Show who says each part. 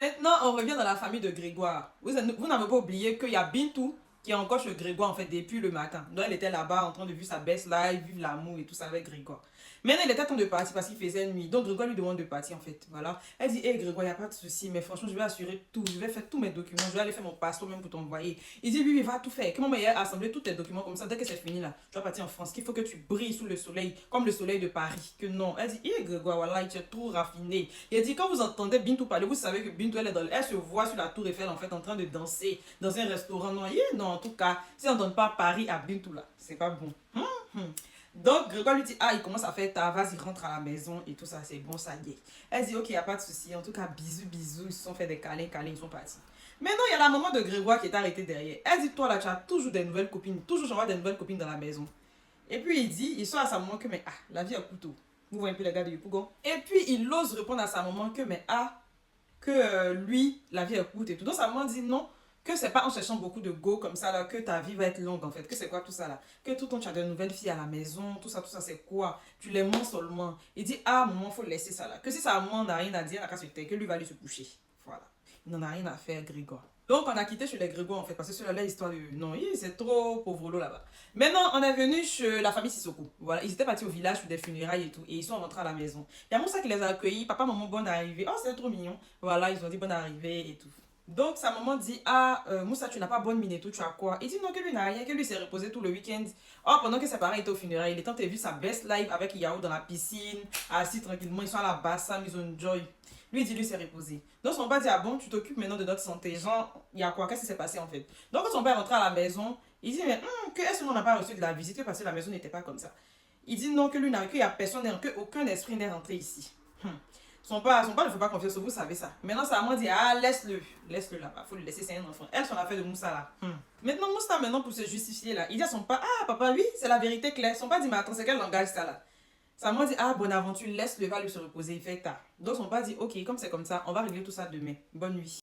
Speaker 1: Maintenant, on revient dans la famille de Grégoire. Vous n'avez pas oublié qu'il y a Bintou qui est encore chez Grégoire en fait depuis le matin. Donc elle était là-bas en train de vivre sa best life, vivre l'amour et tout ça avec Grégoire. Maintenant, il était temps de partir parce qu'il faisait nuit. Donc Grégoire lui demande de partir en fait. Voilà. Elle dit, hé Grégoire, il n'y a pas de souci, mais franchement, je vais assurer tout. Je vais faire tous mes documents. Je vais aller faire mon passeport même pour t'envoyer. Il dit, oui, oui, va tout faire. Comment il a assemblé tous tes documents comme ça. Dès que c'est fini là, tu vas partir en France. Qu'il faut que tu brilles sous le soleil, comme le soleil de Paris. Que non. Elle dit, hé Grégoire, voilà, tu es trop raffiné. Il a dit, quand vous entendez Bintou parler, vous savez que Bintou, elle se voit sur la tour Eiffel en fait en train de danser dans un restaurant. Non, non, en tout cas, si on ne donne pas Paris à Bintou là, c'est pas bon. Donc Grégoire lui dit, ah, il commence à faire tard, vas-y, rentre à la maison et tout ça, c'est bon, ça y est. Elle dit, ok, il n'y a pas de souci. En tout cas, bisous, bisous, ils se sont fait des câlins, câlins, ils sont partis. Maintenant, il y a la maman de Grégoire qui est arrêtée derrière. Elle dit, toi là, tu as toujours des nouvelles copines, toujours j'envoie des nouvelles copines dans la maison. Et puis il dit, il sort à sa maman que, mais ah, la vie est couteau. Vous voyez un peu les gars de Yopougon. Et puis il ose répondre à sa maman que, mais ah, que lui, la vie est courte et tout. Donc sa maman dit non, que c'est pas en cherchant beaucoup de go comme ça là que ta vie va être longue en fait. Que c'est quoi tout ça là? Que tout le temps tu as de nouvelles filles à la maison, tout ça c'est quoi? Tu les mens seulement. Il dit ah maman, faut laisser ça là. Que si sa maman n'a rien à dire, que lui va aller se coucher. Voilà. Il n'en a rien à faire, Grégoire. Donc on a quitté chez les Grégoire en fait, parce que c'est là l'histoire de... Non, c'est trop pauvre l'eau là-bas. Maintenant, on est venu chez la famille Sissoko. Voilà, ils étaient partis au village pour des funérailles et tout. Et ils sont rentrés à la maison. Il y a Moussa qui les a accueillis. Papa, maman, bonne arrivée. Oh, c'est trop mignon. Voilà, ils ont dit bonne arrivée et tout. Donc sa maman dit, ah, Moussa, tu n'as pas bonne mine et tout, tu as quoi? Il dit non, que lui n'a rien, que lui s'est reposé tout le week-end. Oh, pendant que ses parents étaient au funérailles, il est temps de vu sa best life avec Yao dans la piscine, assis tranquillement, ils sont à la bassam, ils ont enjoy. Lui, il dit, lui s'est reposé. Donc son père dit, ah bon, tu t'occupes maintenant de notre santé. Genre, il y a quoi? Qu'est-ce qui s'est passé en fait? Donc quand son père est rentré à la maison, il dit, mais est-ce qu'on n'a pas reçu de la visite parce que la maison n'était pas comme ça? Il dit non, que lui n'a, qu'il n'y a personne, qu'aucun esprit n'est rentré ici. Son père ne fait pas confiance, vous savez ça. Maintenant, sa maman dit, ah, laisse-le là-bas, faut le laisser, c'est un enfant. Elle, son affaire de Moussa là. Maintenant, Moussa, maintenant, pour se justifier là, il dit à son père, ah, papa, oui, c'est la vérité claire. Son père dit, mais attends, c'est quel langage ça là? Sa maman dit, ah, bonne aventure, laisse-le, va lui se reposer, il fait tard. Donc son père dit, ok, comme c'est comme ça, on va régler tout ça demain. Bonne nuit.